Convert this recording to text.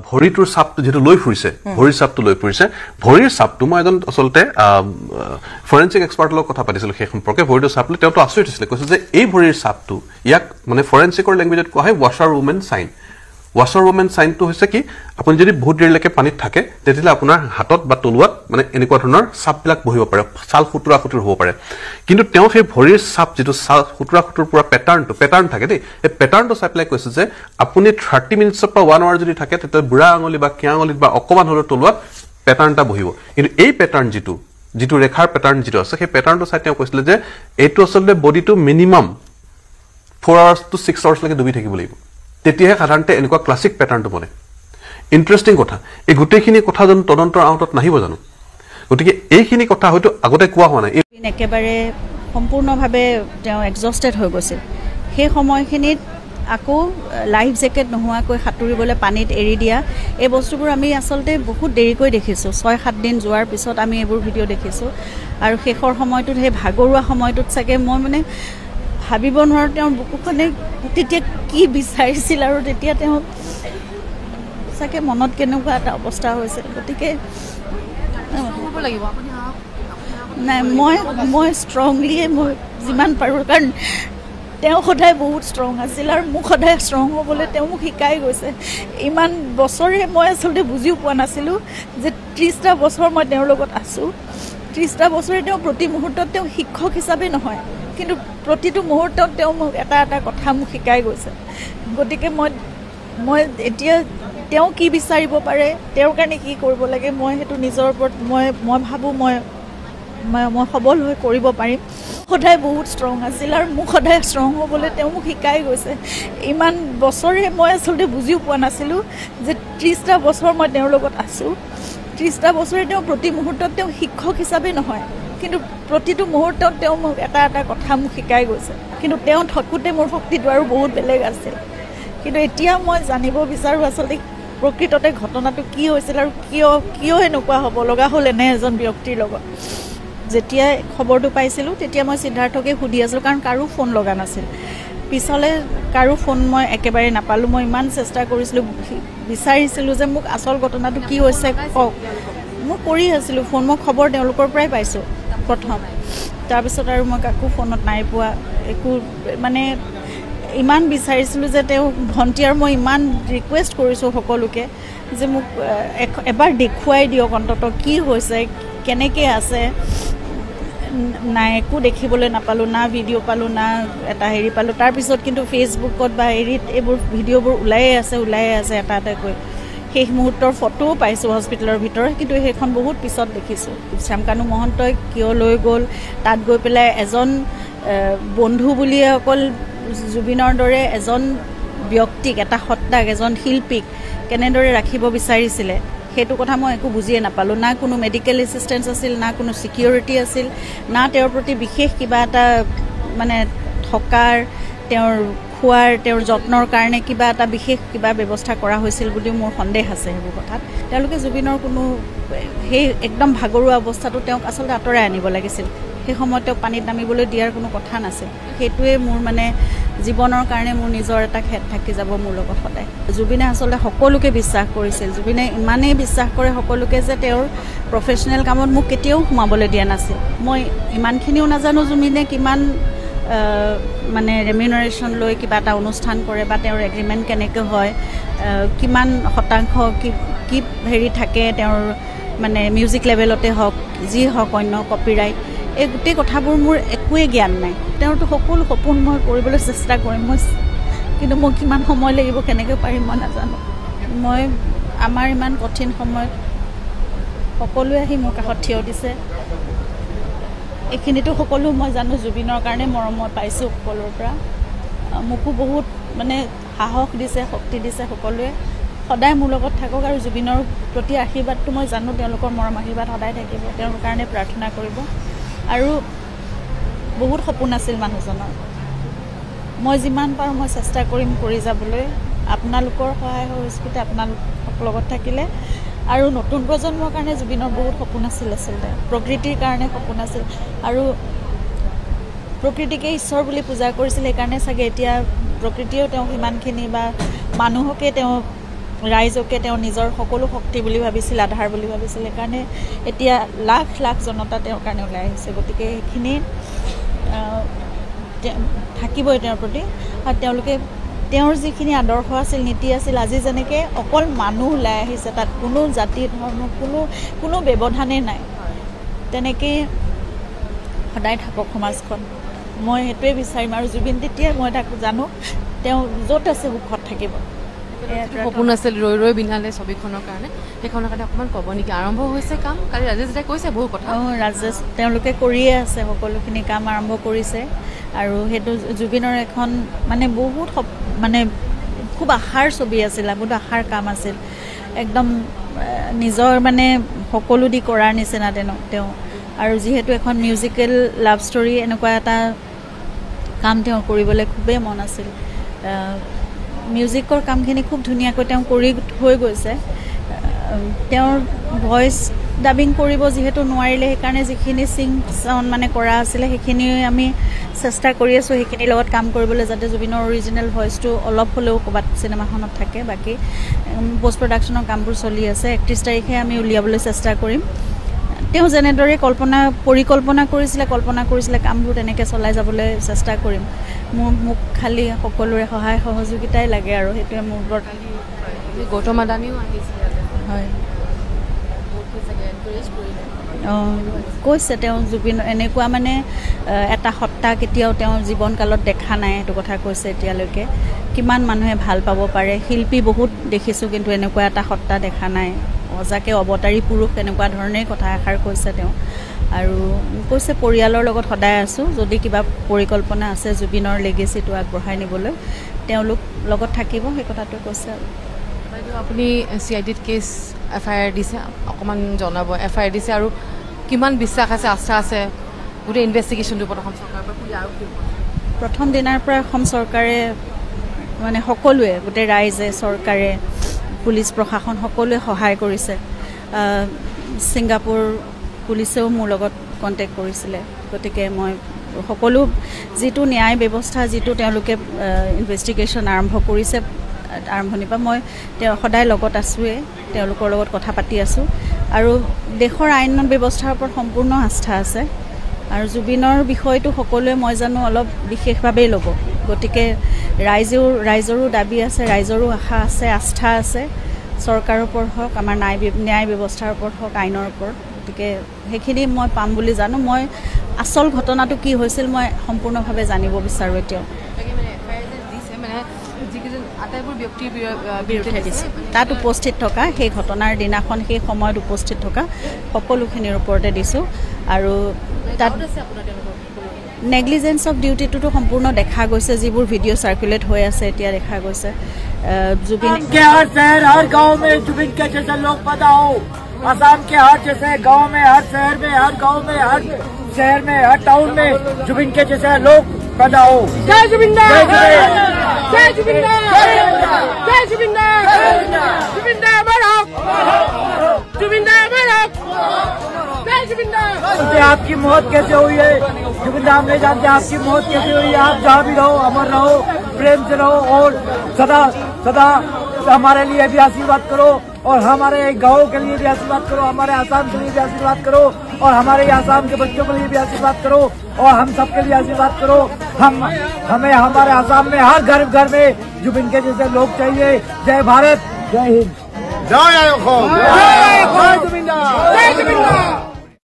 ভৰিটোৰ চাপটো যেটো লৈ ফুৰিছে ভৰিৰ চাপটো লৈ ফুৰিছে ভৰিৰ চাপটো মই এজন আসলতে ফৰেনসিক এক্সপাৰ্টৰ লগত কথা পাতিছিল সেই সম্পৰ্কে ভৰিটোৰ চাপ লৈ তেওঁটো আচৰিত হৈছিল কৈছে যে এই ভৰিৰ চাপটো ইয়াক মানে ফৰেনসিকৰ ল্যাঙ্গুৱেজত কোৱা হয় ৱাশাৰ ওমেন সাইন ৱাশাৰ ওমেন সাইনটো হৈছে কি আপুনি যদি বহুত দেৰিলৈকে পানীত থাকে তেতিয়ালে আপোনাৰ হাতত বা তলুৱাত মানে এনেকুৱা ধৰণৰ চাপবিলাক বহিব পাৰে ছাল খুতুৰা খুতুৰ হ'ব পাৰে কিন্তু তেওঁ সেই ভৰিৰ চাপ যেটো ছাল খুতুৰা খুতুৰ পুৰা প্যাটাৰ্ন থাকে দেই এই প্যাটাৰ্নটো চাইপলাই কৈছে যে আপুনি 30 মিনিটৰ পৰা 1 আৱাৰ যদি থাকে তেতিয়া বুঢ়া আঙুলি বা কিয়া আঙুলিত বা অকমান হলৰ তলুৱাত প্যাটাৰ্নটা বহিব কিন্তু এই প্যাটাৰ্ন যেটো ৰেখাৰ প্যাটাৰ্ন যেটো আছে সেই প্যাটাৰ্নটো চাই তেওঁ কৈছিল যে এইটো আসলে বডিটো মিনিমাম 4 আৱাৰ্স টু 6 আৱাৰ্স লৈকে ডুবি থাকিব লাগিব তেতিয়াহে সাধাৰণতে এনেকুৱা ক্লাসিক প্যাটাৰ্নটো বনে ইন্টাৰেষ্টিং কথা এই গুটেখিনি কথা জন তদন্তৰ আউটত নাহিব জানো গতিকে এইখিনি কথা হয়তো আগতে কোৱা হোৱা নাই একেবাৰে সম্পূৰ্ণভাৱে তেওঁ এক্সস্টেড হৈ গৈছিল সেই সময়খিনিত আকৌ লাইফ জ্যাকেট নোহোৱাকৈ সাঁতুৰিবলৈ পানীত এৰি দিয়া এই বস্তুবোৰ আমি আসলতে বহুত দেৰিকৈ দেখিছো 6-7 দিন যোৱাৰ পিছত আমি এইবোৰ ভিডিঅ দেখিছো আৰু শেষৰ সময়টোত সেই ভাগৰুৱা সময়টোত চাগে মই মানে ভাবিব নোৱাৰো তেওঁ বুকুখনে তেতিয়া কি বিচাৰিছিল আৰু তেতিয়া তেওঁ চাগে মনত কেনেকুৱা এটা অৱস্থা হৈছিল গতিকে হ'ব লাগিব আপুনি নাই মই ষ্ট্ৰংলি মই যিমান পাৰো কাৰণ তেওঁ সদায় বহুত ষ্ট্ৰং আছিল আৰু মোক সদায় ষ্ট্ৰং হ'বলৈ তেওঁ মোক শিকাই গৈছে ইমান বছৰে মই আসলতে বুজিও পোৱা নাছিলো যে 30টা বছৰ মই তেওঁৰ লগত আছো 30টা বছৰে তেওঁ প্ৰতি মুহূৰ্তত তেওঁ শিক্ষক হিচাপে নহয় কিন্তু প্ৰতিটো মুহূৰ্তত তেওঁ মোক এটা কথা মোক শিকাই গৈছে গতিকে মই এতিয়া তেওঁ কি বিচাৰিব পাৰে তেওঁৰ কাৰণে কি কৰিব লাগে মই হেতু নিজৰ ওপৰত মই ভাবো মই সবল হৈ কৰিব পাৰিম সদায় বহুত ষ্ট্ৰং আছিল আৰু মোক সদায় ষ্ট্ৰং হ'বলৈ তেওঁ মোক শিকাই গৈছে ইমান বছৰে মই আসলতে বুজিও পোৱা নাছিলো যে 30টা বছৰ মই তেওঁৰ লগত আছো 30টা বছৰে তেওঁ প্ৰতি মুহূৰ্তত তেওঁ শিক্ষক হিচাপে নহয় কিন্তু প্ৰতিটো মুহূৰ্তত তেওঁ মোক এটা কথা মোক শিকাই গৈছে কিন্তু তেওঁ থকুতে মোৰ শক্তিটো আৰু বহুত বেলেগ আছিল কিন্তু এতিয়া মই জানিব বিচাৰো আসলতে প্ৰকৃততে ঘটনাটো কি হৈছিল আৰু কিয় এনেকুৱা হ'ব লগা হ'ল এনে এজন ব্যক্তিৰ লগত যেতিয়া খবৰটো পাইছিলো তেতিয়া মই সিদ্ধাৰ্থকে সুধি আছিলো কাৰণ কাৰো ফোন লগা নাছিল পিছলে কাৰো ফোন মই একেবাৰে নাপালো মই ইমান চেষ্টা কৰিছিলো বিচাৰিছিলো যে মোক আসল ঘটনাটো কি হৈছে কওক মই কৰি আছিলো ফোন মই খবৰ তেওঁলোকৰ পৰাই পাইছো প্ৰথম তাৰ পিছত আৰু মই কাকো ফোনত নাই পোৱা একো মানে ইমান বিচাৰিছিলো যে তেওঁ ভন্টি আৰু মই ইমান ৰিকুৱেষ্ট কৰিছো সকলোকে যে মোক এবাৰ দেখুৱাই দিয়ক অন্তত কি হৈছে কেনেকৈ আছে নাই একো দেখিবলৈ নাপালো না ভিডিঅ' পালো না এটা হেৰি পালো তাৰ পিছত কিন্তু ফেচবুকত বা হেৰিত এইবোৰ ভিডিঅ'বোৰ ওলাইয়ে আছে এটা কৈ শেষ মুহূৰ্তৰ ফটোও পাইছোঁ হস্পিটেলৰ ভিতৰত কিন্তু সেইখন বহুত পিছত দেখিছোঁ শ্যামকানু মহন্তই কিয় লৈ গ'ল তাত গৈ পেলাই এজন বন্ধু বুলিয়ে অকল জুবিনৰ দৰে এজন ব্যক্তিক এটা সত্তাক এজন শিল্পীক কেনেদৰে ৰাখিব বিচাৰিছিলে সেইটো কথা মই একো বুজিয়ে নাপালো না কোনো মেডিকেল এসিস্টেন্স আছিল না কোনো সিকিউৰিটি আছিল না তেওঁৰ প্ৰতি বিশেষ কিবা এটা মানে থকাৰ তেওঁৰ খোৱাৰ তেওঁৰ যত্নৰ কাৰণে কিবা এটা বিশেষ কিবা ব্যৱস্থা কৰা হৈছিল বুলি মোৰ সন্দেহ আছে হেবু কথাত তেওঁলোকে জুবিনৰ কোনো সেই একদম ভাগৰুৱা অৱস্থাটো তেওঁক আসলতে আঁতৰাই আনিব লাগিছিল সেই সময়ত তেওঁক পানীত নামিবলৈ দিয়াৰ কোনো কথা নাছিল সেইটোৱে মোৰ মানে জীৱনৰ কাৰণে মোৰ নিজৰ এটা খেদ থাকি যাব মোৰ লগত সদায় জুবিনে আসলতে সকলোকে বিশ্বাস কৰিছিল জুবিনে ইমানেই বিশ্বাস কৰে সকলোকে যে তেওঁৰ প্ৰফেশনেল কামত মোক কেতিয়াও সোমাবলৈ দিয়া নাছিল মই ইমানখিনিও নাজানো জুবিনে কিমান মানে ৰেমিউনাৰেশ্যন লৈ কিবা এটা অনুষ্ঠান কৰে বা তেওঁৰ এগ্ৰিমেণ্ট কেনেকৈ হয় কিমান শতাংশ কি হেৰি থাকে তেওঁৰ মানে মিউজিক লেভেলতে হওক যি হওক অন্য কপিৰাইট এই গোটেই কথাবোৰ মোৰ একোৱে জ্ঞান নাই তেওঁৰতো সকলো সপোন মই কৰিবলৈ চেষ্টা কৰিম কিন্তু মোক কিমান সময় লাগিব কেনেকৈ পাৰিম মই নাজানো মই আমাৰ ইমান কঠিন সময়ত সকলোৱে আহি মোৰ কাষত থিয় দিছে এইখিনিতো সকলো মই জানো জুবিনৰ কাৰণে মৰম মই পাইছোঁ সকলোৰ পৰা মোকো বহুত মানে সাহস দিছে শক্তি দিছে সকলোৱে সদায় মোৰ লগত থাকক আৰু জুবিনৰ প্ৰতি আশীৰ্বাদটো মই জানো তেওঁলোকৰ মৰম আশীৰ্বাদ সদায় থাকিব তেওঁৰ কাৰণে প্ৰাৰ্থনা কৰিব আৰু বহুত সপোন আছিল মানুহজনৰ মই যিমান পাৰোঁ মই চেষ্টা কৰিম কৰি যাবলৈ আপোনালোকৰ সহায় সহযোগিতা আপোনালোকৰ লগত থাকিলে আৰু নতুন প্ৰজন্মৰ কাৰণে জুবিনৰ বহুত সপোন আছিল আচলতে প্ৰকৃতিৰ কাৰণে সপোন আছিল আৰু প্ৰকৃতিকে ঈশ্বৰ বুলি পূজা কৰিছিল সেইকাৰণে চাগে এতিয়া প্ৰকৃতিয়েও তেওঁ সিমানখিনি বা মানুহকে তেওঁ ৰাইজকে তেওঁ নিজৰ সকলো শক্তি বুলি ভাবিছিল, আধাৰ বুলি ভাবিছিল। সেইকাৰণে এতিয়া লাখ লাখ জনতা তেওঁৰ কাৰণে ওলাই আহিছে। গতিকে সেইখিনি থাকিবই তেওঁৰ প্ৰতি। আৰু তেওঁলোকে তেওঁৰ যিখিনি আদৰ্শ আছিল, নীতি আছিল, আজি যেনেকৈ অকল মানুহ ওলাই আহিছে, তাত কোনো জাতি ধৰ্ম কোনো ব্যৱধানেই নাই, তেনেকেই সদায় থাকক সমাজখন। মই সেইটোৱে বিচাৰিম। আৰু জুবিন তেতিয়াই মই তাক জানো, তেওঁ য'ত আছে সুখত থাকিব। সপোন আছিল ৰৈ ৰৈ বিনালে ছবিখনৰ কাৰণে, সেইখনৰ কাৰণে অকণমান ক'ব নেকি? আৰম্ভ হৈছে কাম, কালি ৰাজেশ দাদাই কৈছে বহু কথা। ৰাজেশ তেওঁলোকে কৰিয়ে আছে, সকলোখিনি কাম আৰম্ভ কৰিছে। আৰু সেইটো জুবিনৰ এখন মানে বহুত মানে খুব আশাৰ ছবি আছিল, বহুত আশাৰ কাম আছিল, একদম নিজৰ মানে সকলো দি কৰাৰ নিচিনা তেওঁ। আৰু যিহেতু এখন মিউজিকেল লাভ ষ্টৰী, এনেকুৱা এটা কাম তেওঁ কৰিবলৈ খুবেই মন আছিল। মিউজিকৰ কামখিনি খুব ধুনীয়াকৈ তেওঁ কৰি হৈ গৈছে। তেওঁৰ ভইচ ডাবিং কৰিব যিহেতু নোৱাৰিলে, সেইকাৰণে যিখিনি চাউণ্ড মানে কৰা আছিলে সেইখিনি আমি চেষ্টা কৰি আছোঁ সেইখিনিৰ লগত কাম কৰিবলৈ, যাতে জুবিনৰ অৰিজিনেল ভইচটো অলপ হ'লেও ক'ৰবাত চিনেমাখনত থাকে। বাকী পষ্ট প্ৰডাকশ্যনৰ কামবোৰ চলি আছে। 31 তাৰিখে আমি উলিয়াবলৈ চেষ্টা কৰিম। তেওঁ যেনেদৰে পৰিকল্পনা কৰিছিলে কামবোৰ তেনেকৈ চলাই যাবলৈ চেষ্টা কৰিম। মোক খালি সকলোৰে সহায় সহযোগিতাই লাগে, আৰু সেইটোৱে মোৰ ওপৰত। গৌতম আদানীও আহিছিলে, হয়, কৈছে তেওঁ জুবিন এনেকুৱা মানে এটা সত্তা কেতিয়াও তেওঁৰ জীৱনকালত দেখা নাই, সেইটো কথা কৈছে। এতিয়ালৈকে কিমান মানুহে ভাল পাব পাৰে, শিল্পী বহুত দেখিছোঁ, কিন্তু এনেকুৱা এটা সত্তা দেখা নাই, সঁচাকৈ অৱতাৰী পুৰুষ, এনেকুৱা ধৰণেই কথা এষাৰ কৈছে তেওঁ। আৰু কৈছে পৰিয়ালৰ লগত সদায় আছোঁ, যদি কিবা পৰিকল্পনা আছে জুবিনৰ লেগেচিটো আগবঢ়াই নিবলৈ তেওঁলোক লগত থাকিব, সেই কথাটো কৈছে। আৰু বাইদেউ আপুনি CIDত কেছ FIR দিছে, অকণমান জনাব। FIR দিছে আৰু কিমান বিশ্বাস আছে, আস্থা আছে গোটেই ইনভেষ্টিগেশ্যনটোৰ ওপৰত অসম চৰকাৰৰ পৰা? প্ৰথম দিনাৰ পৰা অসম চৰকাৰে মানে সকলোৱে, গোটেই ৰাইজে, চৰকাৰে, পুলিচ প্ৰশাসন সকলোৱে সহায় কৰিছে। ছিংগাপুৰ পুলিচেও মোৰ লগত কণ্টেক্ট কৰিছিলে। গতিকে মই সকলো যিটো ন্যায় ব্যৱস্থা, যিটো তেওঁলোকে ইনভেষ্টিগেশ্যন আৰম্ভ কৰিছে আৰম্ভণিৰ পৰা, মই সদায় লগত আছোঁৱেই, তেওঁলোকৰ লগত কথা পাতি আছোঁ। আৰু দেশৰ আইন ব্যৱস্থাৰ ওপৰত সম্পূৰ্ণ আস্থা আছে। আৰু জুবিনৰ বিষয়টো সকলোৱে মই জানো অলপ বিশেষভাৱেই ল'ব। গতিকে ৰাইজৰো দাবী আছে, ৰাইজৰো আশা আছে, আস্থা আছে, চৰকাৰৰ ওপৰত হওক, আমাৰ ন্যায় ব্যৱস্থাৰ ওপৰত হওক, আইনৰ ওপৰত। গতিকে সেইখিনি মই পাম বুলি জানো। মই আচল ঘটনাটো কি হৈছিল মই সম্পূৰ্ণভাৱে জানিব বিচাৰোঁ এতিয়াও। বিৰুদ্ধে দিছে, তাত উপস্থিত থকা, সেই ঘটনাৰ দিনাখন সেই সময়ত উপস্থিত থকা সকলোখিনিৰ ওপৰতে দিছোঁ। আৰু তাত নেগলিজেন্স অফ ডিউটিটোতো সম্পূৰ্ণ দেখা গৈছে, যিবোৰ ভিডিঅ' চাৰ্কুলেট হৈ আছে এতিয়া দেখা গৈছে। জুবিন हर शहर हर गांव में जुबिन के जैसे लोग पैदा हो, असम के हर जैसे गांव में, हर शहर में, हर गांव में, हर शहर में, हर टाउन में जुबिन के जैसे लोग पैदा हो। जय जुबिंदा, जय जुबिंदा, जय जुबिंदा, जुबिंदा बरहक, जुबिंदा बरहक, जय जुबिंदा। आपकी मौत कैसे हुई है जुबिंदा, हम नहीं जानते आपकी मौत कैसे हुई है। आप जहाँ भी रहो अमर रहो, प्रेम से रहो, और सदा सदा हमारे लिए भी आशीर्वाद करो, और हमारे गाँव के लिए भी आशीर्वाद करो, हमारे आसाम के लिए भी आशीर्वाद करो, और हमारे आसाम के बच्चों के लिए भी आशीर्वाद करो, और हम सबके लिए आशीर्वाद करो। हमें हमारे आसाम में हर घर में जुबिन के जैसे लोग चाहिए। जय भारत, जय हिंद, जय जुबिंदा, जय जुबिंदा।